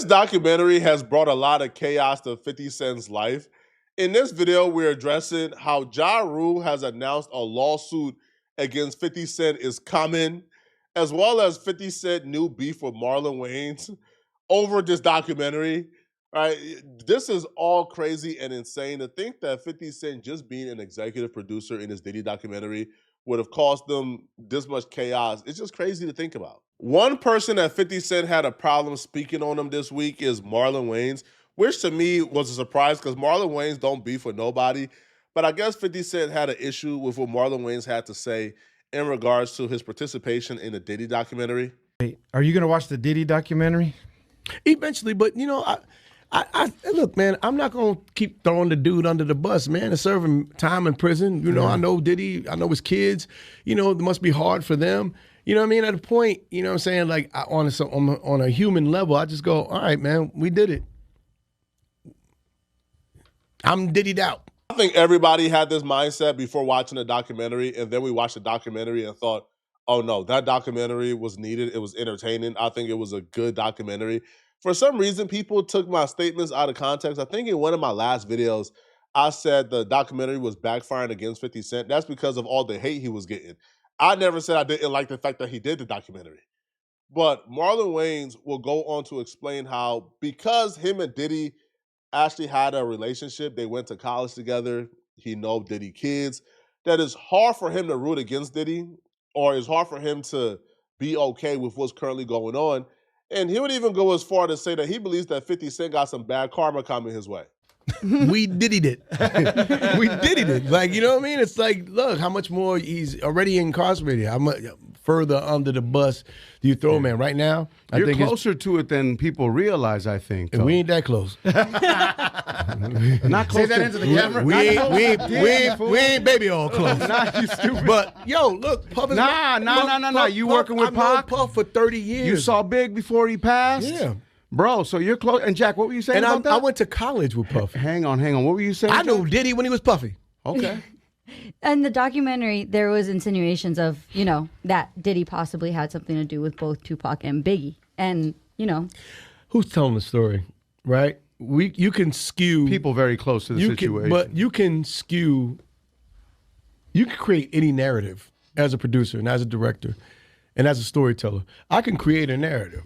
This documentary has brought a lot of chaos to 50 Cent's life. In this video, we're addressing how Ja Rule has announced a lawsuit against 50 Cent is coming, as well as 50 Cent new beef with Marlon Wayans over this documentary. Right? This is all crazy and insane. To think that 50 Cent just being an executive producer in his Diddy documentary would have caused them this much chaos. It's just crazy to think about. One person that 50 Cent had a problem speaking on him this week is Marlon Wayans, which to me was a surprise because Marlon Wayans don't beef with nobody. But I guess 50 Cent had an issue with what Marlon Wayans had to say in regards to his participation in the Diddy documentary. Are you going to watch the Diddy documentary? Eventually, but you know, I look, man, I'm not gonna keep throwing the dude under the bus, man, and serving time in prison. You know, I know Diddy, I know his kids. You know, it must be hard for them. You know what I mean? At a point, you know what I'm saying, like on a human level, I just go, all right, man, we did it. I'm Diddy'd out. I think everybody had this mindset before watching the documentary, and then we watched the documentary and thought, oh no, that documentary was needed. It was entertaining. I think it was a good documentary. For some reason, people took my statements out of context. I think in one of my last videos, I said the documentary was backfiring against 50 Cent. That's because of all the hate he was getting. I never said I didn't like the fact that he did the documentary. But Marlon Wayans will go on to explain how because him and Diddy actually had a relationship, they went to college together, he knows Diddy kids, that it's hard for him to root against Diddy, or it's hard for him to be okay with what's currently going on. And he would even go as far to say that he believes that 50 Cent got some bad karma coming his way. We Diddy'd it. We Diddy'd it. Like, you know what I mean? It's like, look, how much more he's already incarcerated. How much further under the bus do you throw, man? Right now, I think closer to it than people realize, I think. We ain't that close. Not close. Say that into the camera. We ain't baby all close. Nah, you stupid. But, yo, look, Puff is... Nah. You working with Pac? I've known Puff for 30 years. You saw Big before he passed? Yeah. Bro, so you're close. And Jack, what were you saying about that? I went to college with Puff. Hang on. What were you saying? I knew Diddy when he was Puffy. Okay. In the documentary, there was insinuations of, you know, that Diddy possibly had something to do with both Tupac and Biggie. And, you know. Who's telling the story, right? You can skew. People very close to the situation. But you can skew. You can create any narrative as a producer and as a director and as a storyteller. I can create a narrative.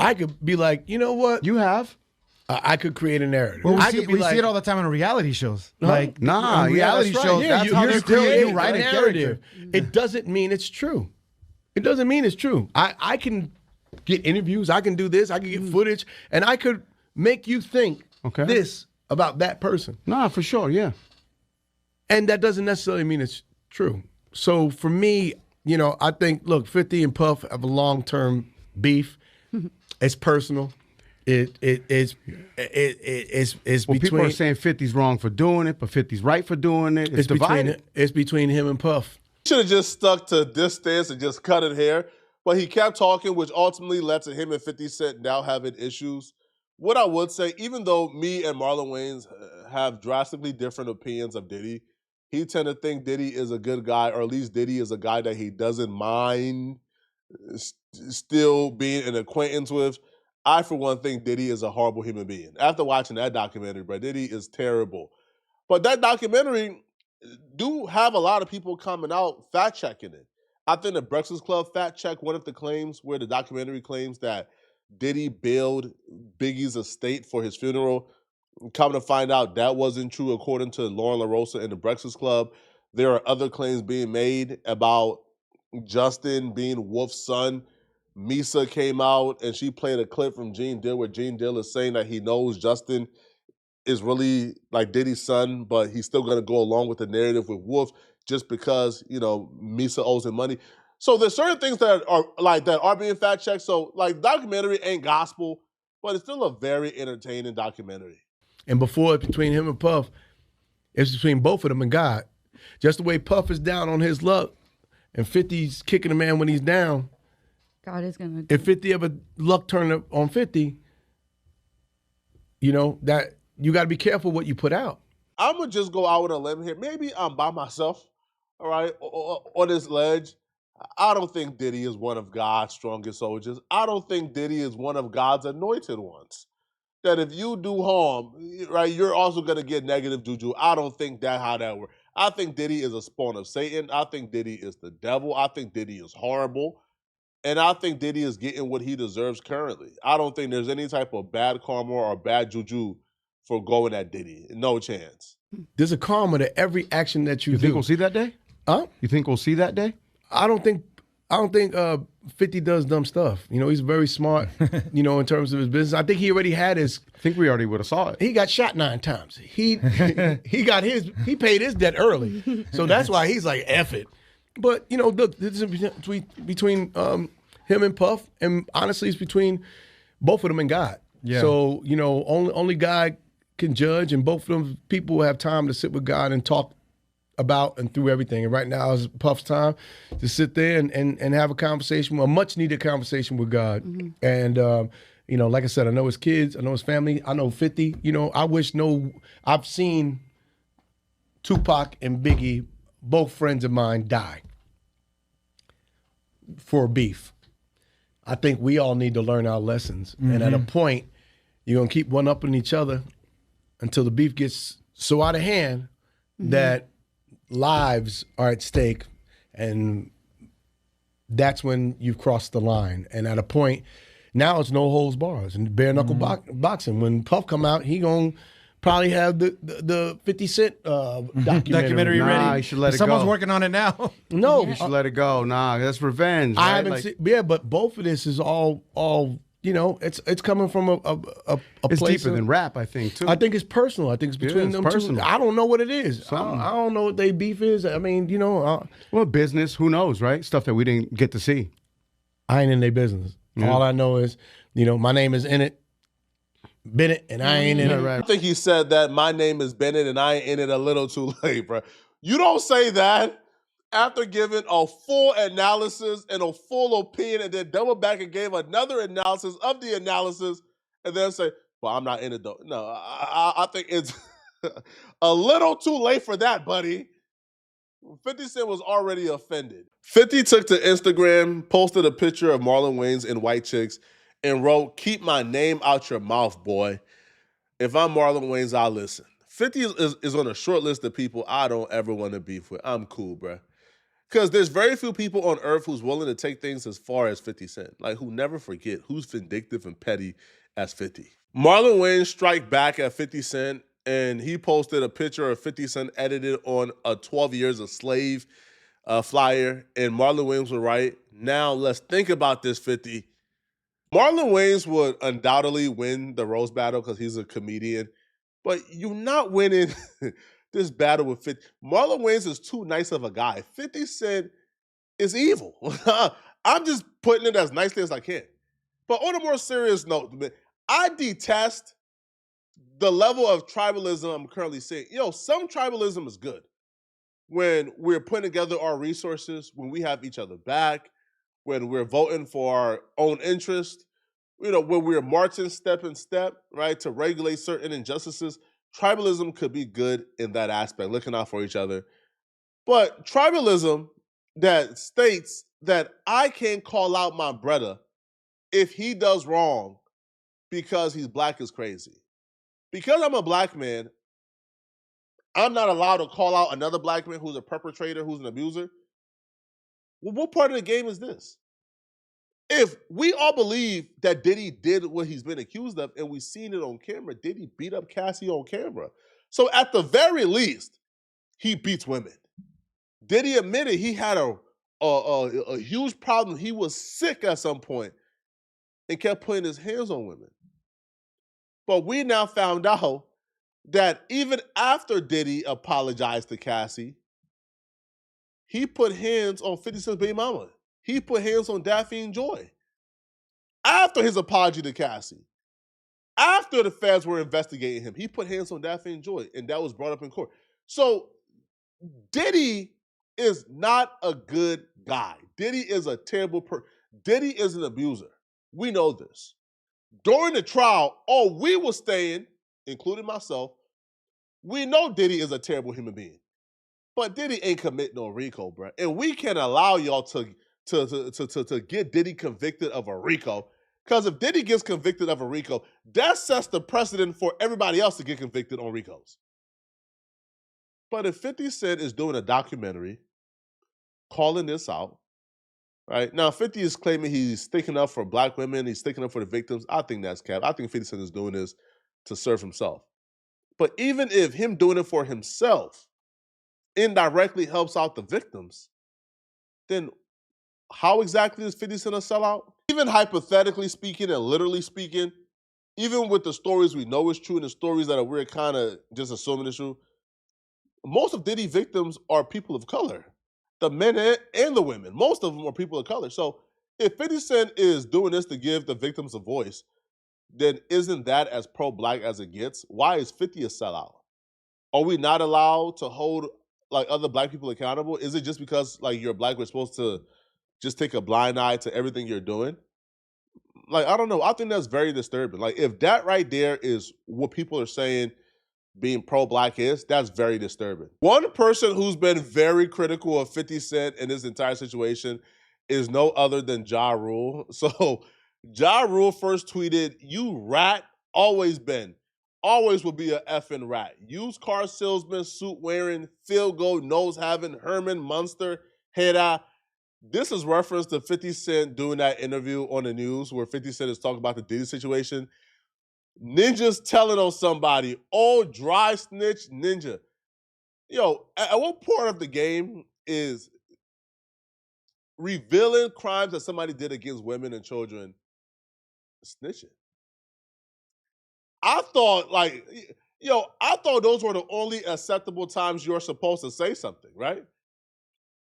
I could be like, you know what? You have? I could create a narrative. Well, I see could be like, it all the time on reality shows. No. Like, Nah, on reality that's right. shows, yeah, that's how you're you write a narrative. character. It doesn't mean it's true. It doesn't mean it's true. I can get interviews. I can do this. I can get footage. And I could make you think this about that person. Nah, for sure, yeah. And that doesn't necessarily mean it's true. So for me, you know, I think, look, 50 and Puff have a long-term beef. It's personal. It's Well, between. people are saying 50's wrong for doing it, but 50's right for doing it. It's divided. It's between him and Puff. Should have just stuck to this stance and just cut it here. But he kept talking, which ultimately led to him and 50 Cent now having issues. What I would say, even though me and Marlon Wayans have drastically different opinions of Diddy, he tend to think Diddy is a good guy, or at least Diddy is a guy that he doesn't mind still being an acquaintance with. I, for one, think Diddy is a horrible human being. After watching that documentary, bro, Diddy is terrible. But that documentary do have a lot of people coming out fact-checking it. I think the Breakfast Club fact-checked one of the claims where the documentary claims that Diddy billed Biggie's estate for his funeral. Coming to find out that wasn't true according to Lauren LaRosa and the Breakfast Club. There are other claims being made about Justin being Wolf's son. Misa came out and she played a clip from Gene Dill where Gene Dill is saying that he knows Justin is really like Diddy's son, but he's still going to go along with the narrative with Wolf just because, you know, Misa owes him money. So there's certain things that are being fact checked. So like documentary ain't gospel, but it's still a very entertaining documentary. And before it's between him and Puff, it's between both of them and God. Just the way Puff is down on his luck and 50's kicking a man when he's down. God is going to... If 50 ever luck turn up on 50, you know, that you got to be careful what you put out. I'm going to just go out on a limb here. Maybe I'm by myself, all right, on this ledge. I don't think Diddy is one of God's strongest soldiers. I don't think Diddy is one of God's anointed ones. That if you do harm, right, you're also going to get negative juju. I don't think that's how that works. I think Diddy is a spawn of Satan. I think Diddy is the devil. I think Diddy is horrible. And I think Diddy is getting what he deserves currently. I don't think there's any type of bad karma or bad juju for going at Diddy. No chance. There's a karma to every action that you You do. think we'll see that day? Huh? You think we'll see that day? I don't think 50 does dumb stuff. You know, he's very smart, you know, in terms of his business. I think he already had his. I think we already would have saw it. He got shot 9 times. He paid his debt early. So that's why he's like, F it. But, you know, look, this is between him and Puff, and honestly, it's between both of them and God. Yeah. So, you know, only God can judge, and both of them people have time to sit with God and talk about and through everything. And right now is Puff's time to sit there and have a conversation, a much needed conversation with God. Mm-hmm. And, you know, like I said, I know his kids, I know his family, I know 50. You know, I've seen Tupac and Biggie, both friends of mine, die for beef. I think we all need to learn our lessons. Mm-hmm. And at a point, you're going to keep one-upping each other until the beef gets so out of hand that lives are at stake, and that's when you've crossed the line. And at a point, now it's no holds bars and bare knuckle boxing. When Puff come out, he gonna probably have the 50 Cent documentary ready. Nah, you should let it Someone's go. working on it now. No, You should let it go. Nah, that's revenge. I right? haven't Like, seen. Yeah, but both of this is all. You know, it's coming from a it's place deeper than rap, I think, too. I think it's personal. I think it's between it's them personal. two. I don't know what it is. I Something. don't know what they beef is. I mean, you know, well, business, who knows, right? Stuff that we didn't get to see. I ain't in their business. Yeah. All I know is, you know, my name is in it, Bennett, and I ain't in it. I think he said that my name is Bennett and I ain't in it a little too late, bro. You don't say that after giving a full analysis and a full opinion and then double back and gave another analysis of the analysis and then say, well, I'm not in it though. No, I think it's a little too late for that, buddy. 50 Cent was already offended. 50 took to Instagram, posted a picture of Marlon Wayans and white chicks, and wrote, "Keep my name out your mouth, boy. If I'm Marlon Wayans, I'll listen." 50 is on a short list of people I don't ever want to beef with. I'm cool, bro. Because there's very few people on earth who's willing to take things as far as 50 Cent. Like, who never forget who's vindictive and petty as 50. Marlon Wayans strike back at 50 Cent, and he posted a picture of 50 Cent edited on a 12 Years a Slave flyer, and Marlon Wayans was right. Now, let's think about this, 50. Marlon Wayans would undoubtedly win the roast battle because he's a comedian, but you're not winning this battle with 50. Marlon Wayans is too nice of a guy. 50 Cent is evil. I'm just putting it as nicely as I can. But on a more serious note, I detest the level of tribalism I'm currently seeing. Some tribalism is good. When we're putting together our resources, when we have each other back, when we're voting for our own interest, when we're marching step in step, right, to regulate certain injustices, tribalism could be good in that aspect, looking out for each other. But tribalism that states that I can't call out my brother if he does wrong because he's black is crazy. Because I'm a black man, I'm not allowed to call out another black man who's a perpetrator, who's an abuser. Well, what part of the game is this? If we all believe that Diddy did what he's been accused of, and we've seen it on camera, Diddy beat up Cassie on camera. So at the very least, he beats women. Diddy admitted he had a huge problem. He was sick at some point and kept putting his hands on women. But we now found out that even after Diddy apologized to Cassie, he put hands on 50 Cent's baby mama. He put hands on Daffy and Joy. After his apology to Cassie, after the feds were investigating him, he put hands on Daffy and Joy, and that was brought up in court. So Diddy is not a good guy. Diddy is a terrible person. Diddy is an abuser. We know this. During the trial, we were saying, including myself, we know Diddy is a terrible human being. But Diddy ain't commit no RICO, bro. And we can't allow y'all to to get Diddy convicted of a RICO. Because if Diddy gets convicted of a RICO, that sets the precedent for everybody else to get convicted on RICOs. But if 50 Cent is doing a documentary calling this out, right? Now, 50 is claiming he's sticking up for black women, he's sticking up for the victims. I think that's cap. I think 50 Cent is doing this to serve himself. But even if him doing it for himself indirectly helps out the victims, then how exactly is 50 Cent a sellout? Even hypothetically speaking and literally speaking, even with the stories we know is true and the stories that we're kind of just assuming is true, most of Diddy victims are people of color. The men and the women. Most of them are people of color. So if 50 Cent is doing this to give the victims a voice, then isn't that as pro-black as it gets? Why is 50 a sellout? Are we not allowed to hold like other black people accountable? Is it just because like you're black, we're supposed to just take a blind eye to everything you're doing? Like, I don't know. I think that's very disturbing. Like, if that right there is what people are saying being pro-black is, that's very disturbing. One person who's been very critical of 50 Cent in this entire situation is no other than Ja Rule. So Ja Rule first tweeted, "You rat, always been. Always will be a effing rat. Used car salesman, suit wearing, field goal, nose having, Herman Munster, head. This is reference to 50 Cent doing that interview on the news where 50 Cent is talking about the Diddy situation. Ninja's telling on somebody, oh, dry snitch ninja." Yo, at what part of the game is revealing crimes that somebody did against women and children snitching? I thought, I thought those were the only acceptable times you're supposed to say something, right?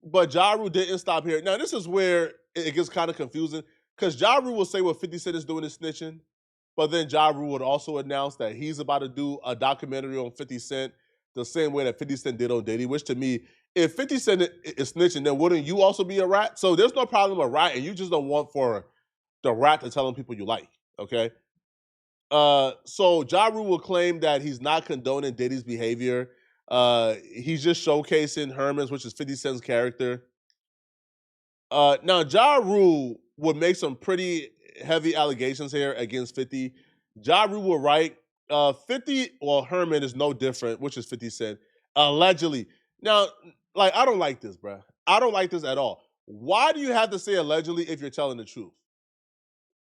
But Ja Rule didn't stop here. Now, this is where it gets kind of confusing because Ja Rule will say what 50 Cent is doing is snitching, but then Ja Rule would also announce that he's about to do a documentary on 50 Cent the same way that 50 Cent did on Diddy, which to me, if 50 Cent is snitching, then wouldn't you also be a rat? So there's no problem with ratting. You just don't want for the rat to tell them people you like, okay? So Ja Rule will claim that he's not condoning Diddy's behavior. He's just showcasing Herman's, which is 50 Cent's character. Now, Ja Rule would make some pretty heavy allegations here against 50. Ja Rule will write, 50, well, Herman is no different, which is 50 Cent, allegedly. Now, like, I don't like this, bruh. I don't like this at all. Why do you have to say allegedly if you're telling the truth?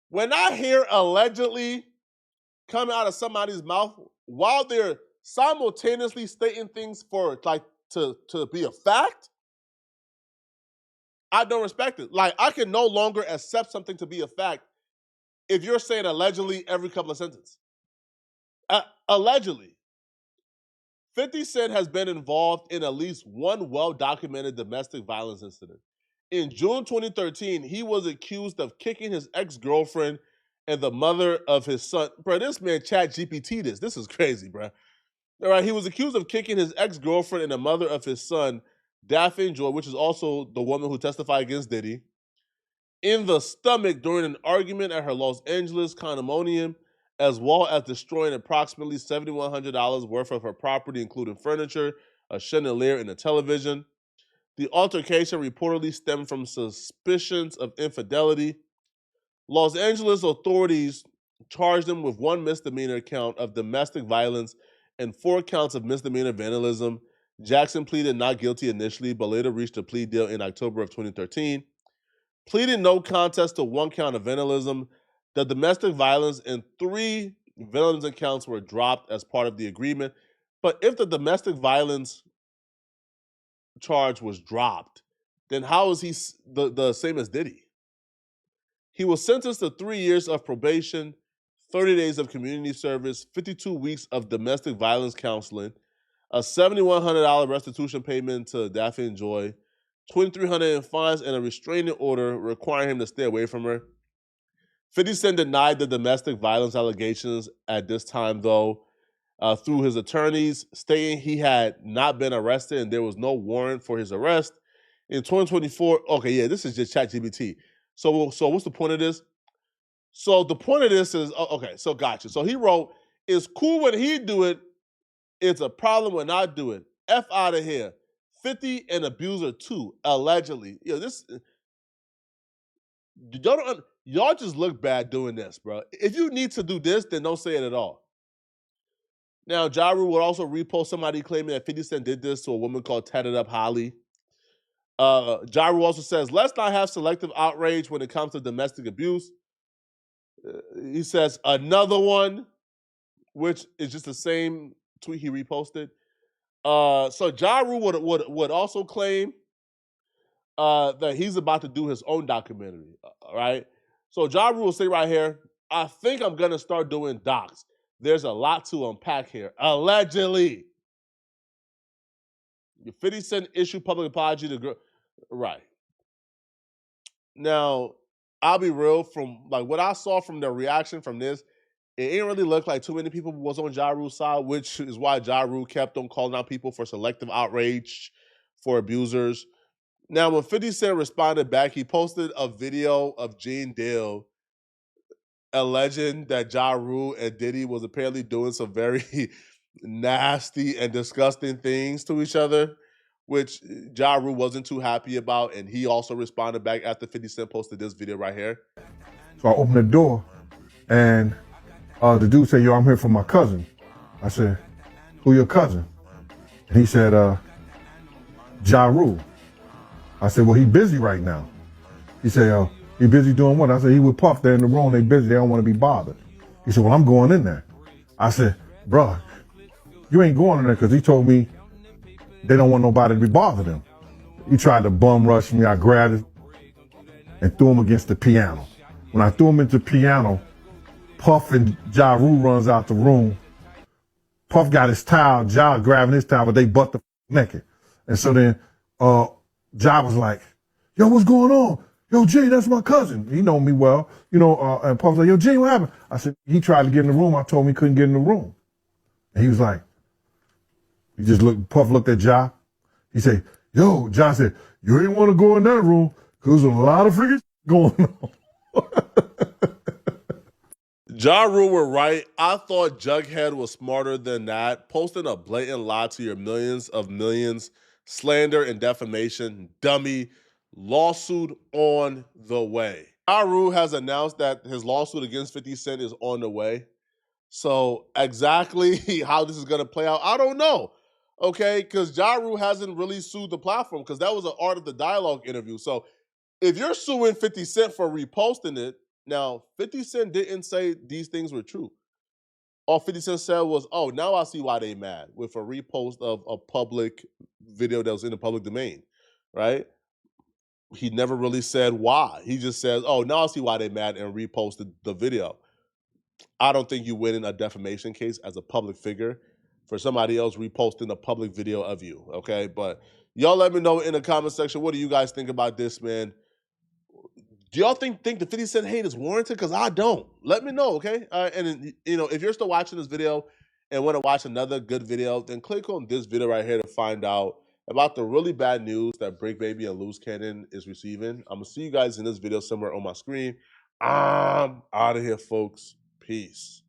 When I hear allegedly coming out of somebody's mouth while they're simultaneously stating things for like to be a fact, I don't respect it. Like, I can no longer accept something to be a fact if you're saying allegedly every couple of sentences. Allegedly. 50 Cent has been involved in at least one well-documented domestic violence incident. In June 2013, he was accused of kicking his ex-girlfriend and the mother of his son. Bro, this man chat GPT this. This is crazy, bro. All right, he was accused of kicking his ex-girlfriend and the mother of his son, Daphne Joy, which is also the woman who testified against Diddy, in the stomach during an argument at her Los Angeles condominium, as well as destroying approximately $7,100 worth of her property, including furniture, a chandelier, and a television. The altercation reportedly stemmed from suspicions of infidelity. Los Angeles authorities charged him with one misdemeanor count of domestic violence and 4 counts of misdemeanor vandalism. Jackson pleaded not guilty initially, but later reached a plea deal in October of 2013. Pleading no contest to 1 count of vandalism, the domestic violence and 3 vandalism counts were dropped as part of the agreement. But if the domestic violence charge was dropped, then how is he the same as Diddy? He was sentenced to 3 years of probation, 30 days of community service, 52 weeks of domestic violence counseling, a $7,100 restitution payment to Daphne and Joy, $2,300 in fines, and a restraining order requiring him to stay away from her. 50 Cent denied the domestic violence allegations at this time, though, through his attorneys, stating he had not been arrested and there was no warrant for his arrest. In 2024, okay, yeah, this is just ChatGPT. So what's the point of this? So the point of this is, okay, so gotcha. So he wrote, "It's cool when he do it. It's a problem when I do it. F out of here. 50 and abuser too, allegedly." Yo, this Y'all just look bad doing this, bro. If you need to do this, then don't say it at all. Now, Ja Rule would also repost somebody claiming that 50 Cent did this to a woman called Tatted Up Holly. Ja Rule also says, let's not have selective outrage when it comes to domestic abuse. He says another one, which is just the same tweet he reposted. So Ja Rule would also claim that he's about to do his own documentary, right? So Ja Rule will say right here, I think I'm going to start doing docs. There's a lot to unpack here. Allegedly. 50 Cent issued public apology to girl. Right. Now, I'll be real, from like what I saw from the reaction from this, it ain't really look like too many people was on Ja Rule's side, which is why Ja Rule kept on calling out people for selective outrage, for abusers. Now, when 50 Cent responded back, he posted a video of Gene Deal alleging that Ja Rule and Diddy was apparently doing some very nasty and disgusting things to each other, which Ja Rule wasn't too happy about, and he also responded back after 50 Cent posted this video right here. So I opened the door, and the dude said, yo, I'm here for my cousin. I said, who your cousin? And he said, Ja Rule. I said, well, he busy right now. He said, he busy doing what? I said, he with Puff, they're in the room, they busy, they don't want to be bothered. He said, well, I'm going in there. I said, bro, you ain't going in there, because he told me they don't want nobody to be bothered him. He tried to bum rush me. I grabbed it and threw him against the piano. When I threw him into the piano, Puff and Ja Rule runs out the room. Puff got his towel, Ja grabbing his towel, but they butt the naked. And so then Ja was like, yo, what's going on? Yo, Jay, that's my cousin. He know me well. And Puff was like, yo, Jay, what happened? I said, he tried to get in the room. I told him he couldn't get in the room. And he was like, Puff looked at Ja. He said, yo, Ja said, you ain't want to go in that room because there's a lot of freaking going on. Ja Rule were right. I thought Jughead was smarter than that. Posting a blatant lie to your millions of millions, slander and defamation, dummy, lawsuit on the way. Ja Rule has announced that his lawsuit against 50 Cent is on the way. So exactly how this is going to play out, I don't know. Okay, because Ja Rule hasn't really sued the platform, because that was an Art of the Dialogue interview. So if you're suing 50 Cent for reposting it, now 50 Cent didn't say these things were true. All 50 Cent said was, oh, now I see why they mad, with a repost of a public video that was in the public domain, right? He never really said why. He just says, oh, now I see why they mad, and reposted the video. I don't think you win in a defamation case as a public figure for somebody else reposting a public video of you, okay? But y'all let me know in the comment section, what do you guys think about this, man? Do y'all think the 50 Cent hate is warranted? Because I don't. Let me know, okay? And if you're still watching this video and want to watch another good video, then click on this video right here to find out about the really bad news that Brick Baby and Loose Cannon is receiving. I'm going to see you guys in this video somewhere on my screen. I'm out of here, folks. Peace.